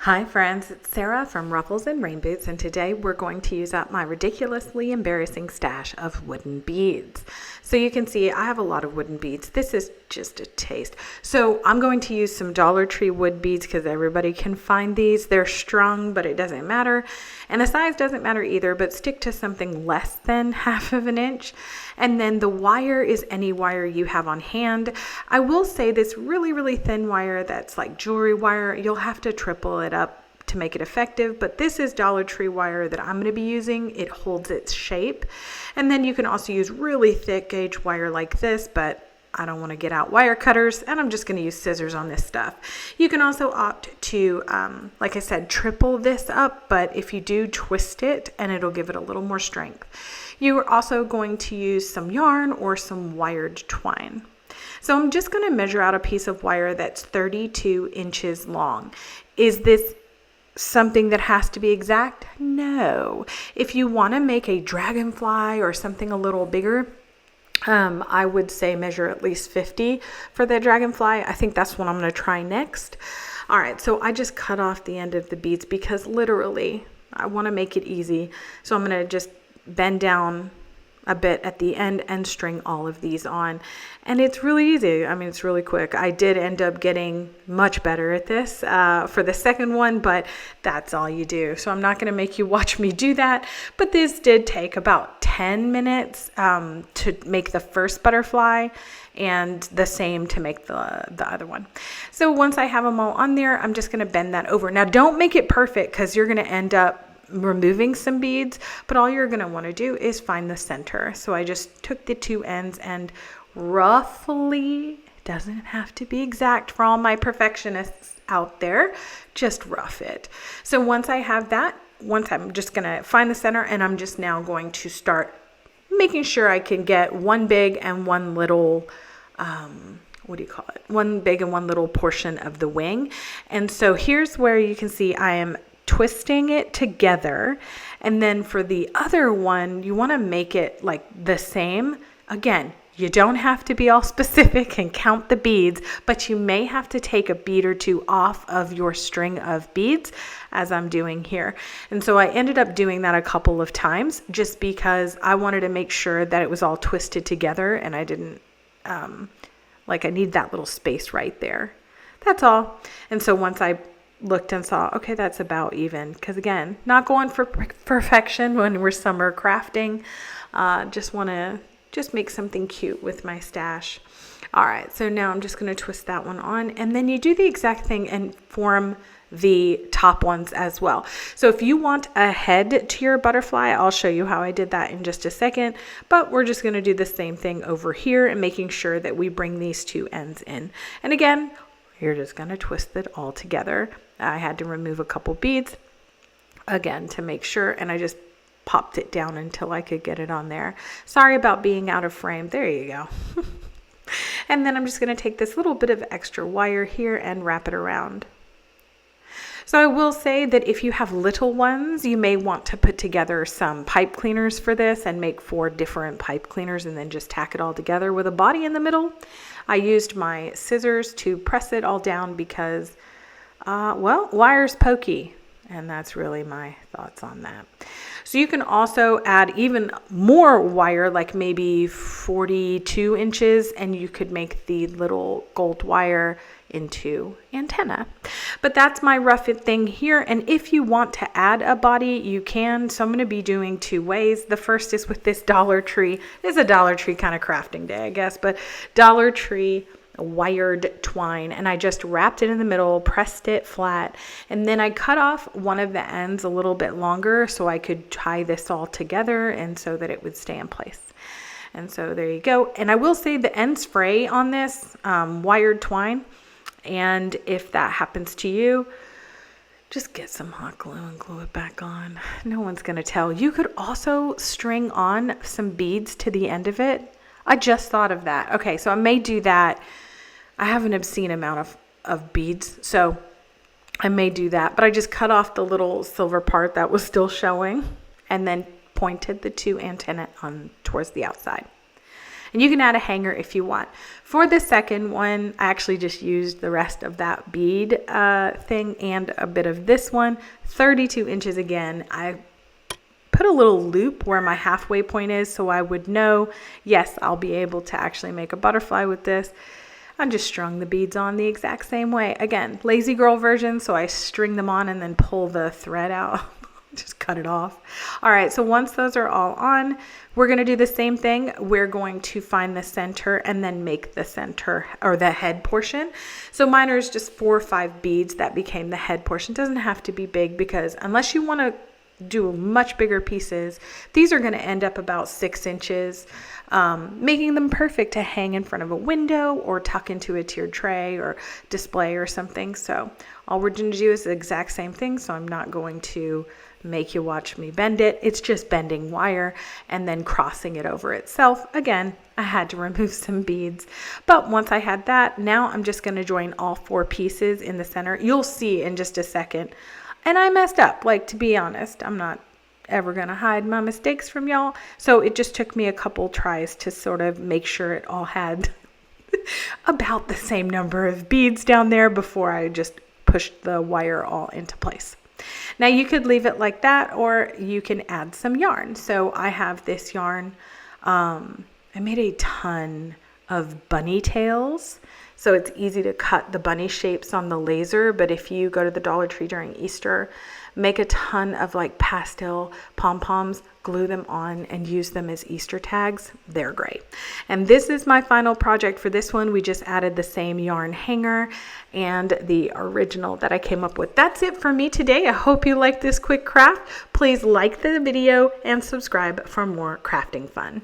Hi friends, it's Sarah from Ruffles and Rain Boots, and today we're going to use up my ridiculously embarrassing stash of wooden beads. So you can see I have a lot of wooden beads. This is just a taste. So I'm going to use some Dollar Tree wood beads because everybody can find these. They're strung, but it doesn't matter. And the size doesn't matter either, but stick to something less than 1/2 inch. And then the wire is any wire you have on hand. I will say this really thin wire that's like jewelry wire, you'll have to triple it up to make it effective, but this is Dollar Tree wire that I'm going to be using. It holds its shape. And then you can also use really thick gauge wire like this, but I don't want to get out wire cutters, and I'm just going to use scissors on this stuff. You can also opt to, like I said, triple this up, but if you do, twist it and it'll give it a little more strength. You are also going to use some yarn or some wired twine. So I'm just going to measure out a piece of wire that's 32 inches long. Is this something that has to be exact? No. If you want to make a dragonfly or something a little bigger, I would say measure at least 50 for the dragonfly. I think that's what I'm going to try next. All right, so I just cut off the end of the beads because literally I want to make it easy. So I'm going to just bend down a bit at the end and string all of these on. And it's really easy. I mean, it's really quick. I did end up getting much better at this for the second one, but that's all you do. So I'm not going to make you watch me do that. But this did take about 10 minutes to make the first butterfly, and the same to make the other one. So once I have them all on there, I'm just going to bend that over. Now, don't make it perfect because you're going to end up removing some beads, but all you're going to want to do is find the center. So I just took the two ends and roughly, doesn't have to be exact for all my perfectionists out there, just rough it. So once I have that, I'm just going to find the center, and I'm just now going to start making sure I can get one big and one little one big and one little portion of the wing. And so here's where you can see I am twisting it together. And then for the other one, you want to make it like the same. Again, you don't have to be all specific and count the beads, but you may have to take a bead or two off of your string of beads, as I'm doing here. And so I ended up doing that a couple of times just because I wanted to make sure that it was all twisted together, and I didn't, I need that little space right there. That's all. And so once I looked and saw, okay, that's about even, because again, not going for perfection when we're summer crafting. Just want to make something cute with my stash. All right, so now I'm just going to twist that one on, and then you do the exact thing and form the top ones as well. So if you want a head to your butterfly, I'll show you how I did that in just a second, but we're just going to do the same thing over here and making sure that we bring these two ends in. And again, you're just going to twist it all together. I had to remove a couple beads again to make sure, and I just popped it down until I could get it on there. Sorry about being out of frame. There you go. And then I'm just going to take this little bit of extra wire here and wrap it around. So I will say that if you have little ones, you may want to put together some pipe cleaners for this and make 4 different pipe cleaners and then just tack it all together with a body in the middle. I used my scissors to press it all down because, wire's pokey, and that's really my thoughts on that. So you can also add even more wire, like maybe 42 inches, and you could make the little gold wire into antenna. But that's my rough thing here, and if you want to add a body, you can. So I'm going to be doing 2 ways. The first is with this Dollar Tree. It's a Dollar Tree kind of crafting day, I guess, but Dollar Tree wired twine, and I just wrapped it in the middle, pressed it flat, and then I cut off one of the ends a little bit longer so I could tie this all together and so that it would stay in place. And so there you go. And I will say the ends fray on this wired twine, and if that happens to you, just get some hot glue and glue it back on. No one's going to tell. You could also string on some beads to the end of it. I just thought of that. Okay, so I may do that. I have an obscene amount of beads, so I may do that. But I just cut off the little silver part that was still showing and then pointed the 2 antennae on towards the outside. And you can add a hanger if you want. For the second one, I actually just used the rest of that bead thing and a bit of this one. 32 inches again. I put a little loop where my halfway point is so I would know, yes, I'll be able to actually make a butterfly with this. I just strung the beads on the exact same way. Again, lazy girl version, so I string them on and then pull the thread out. Just cut it off. All right, so once those are all on, we're going to do the same thing. We're going to find the center and then make the center or the head portion. So mine is just 4 or 5 beads that became the head portion. It doesn't have to be big because unless you want to do much bigger pieces, these are going to end up about 6 inches, making them perfect to hang in front of a window or tuck into a tiered tray or display or something. So all we're going to do is the exact same thing. So I'm not going to make you watch me bend it. It's just bending wire and then crossing it over itself. Again, I had to remove some beads, but once I had that, now I'm just going to join all 4 pieces in the center. You'll see in just a second. And I messed up, like, to be honest. I'm not ever going to hide my mistakes from y'all. So it just took me a couple tries to sort of make sure it all had about the same number of beads down there before I just pushed the wire all into place. Now you could leave it like that, or you can add some yarn. So I have this yarn. I made a ton of bunny tails. So it's easy to cut the bunny shapes on the laser, but if you go to the Dollar Tree during Easter, make a ton of like pastel pom-poms, glue them on and use them as Easter tags. They're great. And this is my final project for this one. We just added the same yarn hanger and the original that I came up with. That's it for me today. I hope you liked this quick craft. Please like the video and subscribe for more crafting fun.